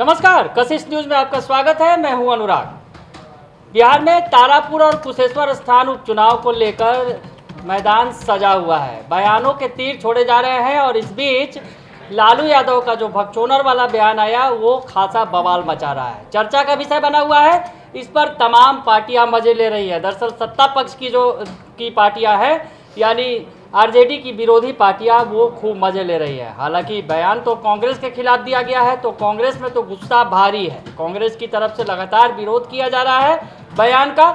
नमस्कार, कशिश न्यूज में आपका स्वागत है। मैं हूं अनुराग। बिहार में तारापुर और कुशेश्वर स्थान उपचुनाव को लेकर मैदान सजा हुआ है। बयानों के तीर छोड़े जा रहे हैं और इस बीच लालू यादव का जो भगचोनर वाला बयान आया वो खासा बवाल मचा रहा है, चर्चा का विषय बना हुआ है। इस पर तमाम पार्टियां मजे ले रही है। दरअसल सत्ता पक्ष की पार्टियां हैं, यानी आरजेडी की विरोधी पार्टियां वो खूब मजे ले रही है। हालांकि बयान तो कांग्रेस के खिलाफ दिया गया है, तो कांग्रेस में तो गुस्सा भारी है। कांग्रेस की तरफ से लगातार विरोध किया जा रहा है बयान का।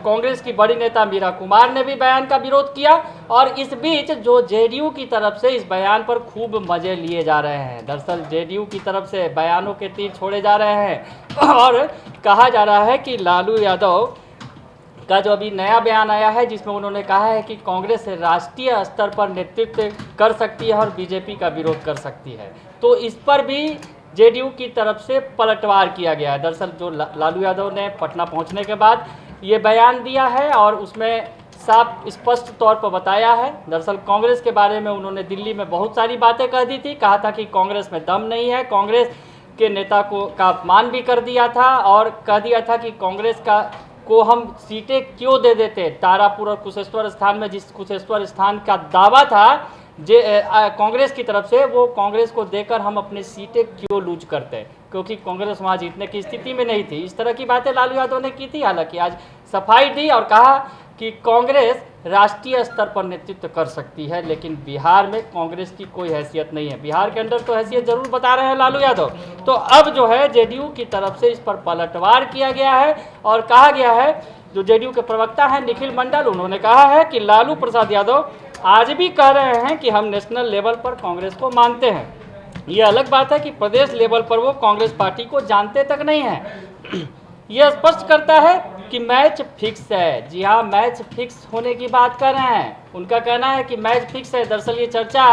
कांग्रेस की बड़ी नेता मीरा कुमार ने भी बयान का विरोध किया और इस बीच जो जेडीयू की तरफ से इस बयान पर खूब मजे लिए जा रहे हैं। दरअसल जेडीयू की तरफ से बयानों के तीर छोड़े जा रहे हैं और कहा जा रहा है कि लालू यादव का जो अभी नया बयान आया है, जिसमें उन्होंने कहा है कि कांग्रेस राष्ट्रीय स्तर पर नेतृत्व कर सकती है और बीजेपी का विरोध कर सकती है, तो इस पर भी जेडीयू की तरफ से पलटवार किया गया है। दरअसल जो लालू यादव ने पटना पहुंचने के बाद ये बयान दिया है और उसमें साफ स्पष्ट तौर पर बताया है। दरअसल कांग्रेस के बारे में उन्होंने दिल्ली में बहुत सारी बातें कह दी थी, कहा था कि कांग्रेस में दम नहीं है, कांग्रेस के नेता का अपमान भी कर दिया था और कह दिया था कि कांग्रेस को हम सीटें क्यों दे देते। तारापुर और कुशेश्वर स्थान में जिस कुशेश्वर स्थान का दावा था कांग्रेस की तरफ से, वो कांग्रेस को देकर हम अपनी सीटें क्यों लूज करते, क्योंकि कांग्रेस वहाँ जीतने की स्थिति में नहीं थी। इस तरह की बातें लालू यादव ने की थी। हालांकि आज सफाई दी और कहा कि कांग्रेस राष्ट्रीय स्तर पर नेतृत्व कर सकती है, लेकिन बिहार में कांग्रेस की कोई हैसियत नहीं है। बिहार के अंदर तो हैसियत जरूर बता रहे हैं लालू यादव। तो अब जो है जेडीयू की तरफ से इस पर पलटवार किया गया है और कहा गया है, जो जेडीयू के प्रवक्ता हैं निखिल मंडल, उन्होंने कहा है कि लालू प्रसाद यादव आज भी कह रहे हैं कि हम नेशनल लेवल पर कांग्रेस को मानते हैं। ये अलग बात है कि प्रदेश लेवल पर वो कांग्रेस पार्टी को जानते तक नहीं है। यह स्पष्ट करता है कि मैच फिक्स है। जी हाँ, मैच फिक्स होने की बात कर रहे हैं। उनका कहना है कि मैच फिक्स है। दरअसल ये चर्चा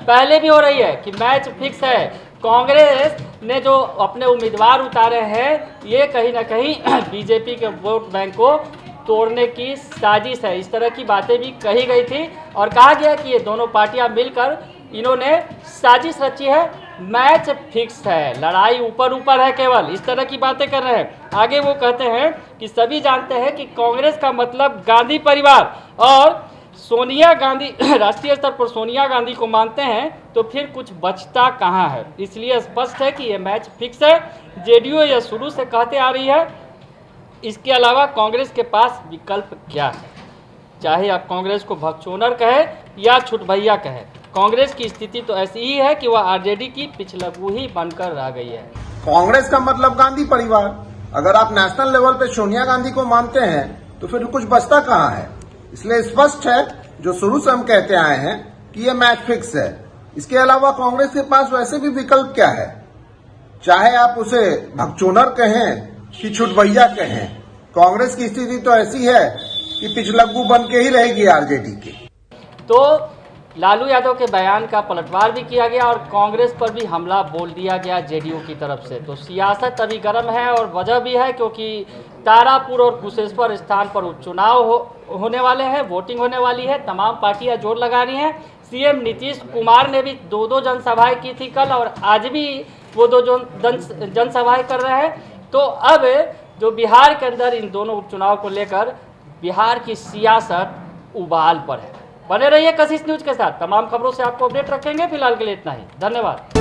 पहले भी हो रही है कि मैच फिक्स है। कांग्रेस ने जो अपने उम्मीदवार उतारे हैं, ये कहीं ना कहीं बीजेपी के वोट बैंक को तोड़ने की साजिश है। इस तरह की बातें भी कही गई थी और कहा गया कि ये दोनों पार्टियां मिलकर इन्होंने साजिश रची है। मैच फिक्स है, लड़ाई ऊपर ऊपर है केवल, इस तरह की बातें कर रहे हैं। आगे वो कहते हैं कि सभी जानते हैं कि कांग्रेस का मतलब गांधी परिवार और सोनिया गांधी राष्ट्रीय स्तर पर सोनिया गांधी को मानते हैं, तो फिर कुछ बचता कहाँ है। इसलिए स्पष्ट है कि ये मैच फिक्स है। जेडीयू यह शुरू से कहते आ रही है। इसके अलावा कांग्रेस के पास विकल्प क्या है, चाहे आप कांग्रेस को भगचोनर कहे या छुटभैया कहे, कांग्रेस की स्थिति तो ऐसी ही है कि वह आरजेडी की पिछलगू ही बनकर रह गई है। कांग्रेस का मतलब गांधी परिवार। अगर आप नेशनल लेवल पे सोनिया गांधी को मानते हैं तो फिर कुछ बचता कहाँ है। इसलिए स्पष्ट है, जो शुरू से हम कहते आए हैं कि ये मैच फिक्स है। इसके अलावा कांग्रेस के पास वैसे भी विकल्प क्या है, चाहे आप उसे भगचोनर कहें कि छुटभैया कहें, कांग्रेस की स्थिति तो ऐसी है कि पिछलग्गू बन के ही रहेगी आरजेडी की। तो लालू यादव के बयान का पलटवार भी किया गया और कांग्रेस पर भी हमला बोल दिया गया जेडीयू की तरफ से। तो सियासत अभी गर्म है और वजह भी है, क्योंकि तारापुर और कुशेश्वर स्थान पर उपचुनाव होने वाले हैं, वोटिंग होने वाली है। तमाम पार्टियां जोर लगा रही हैं। सीएम नीतीश कुमार ने भी दो जनसभाएं की थी कल, और आज भी वो दो जनसभाएं कर रहे हैं। तो अब जो बिहार के अंदर इन दोनों उपचुनाव को लेकर बिहार की सियासत उबाल पर है। बने रहिए कशिश न्यूज के साथ। तमाम खबरों से आपको अपडेट रखेंगे। फिलहाल के लिए इतना ही, धन्यवाद।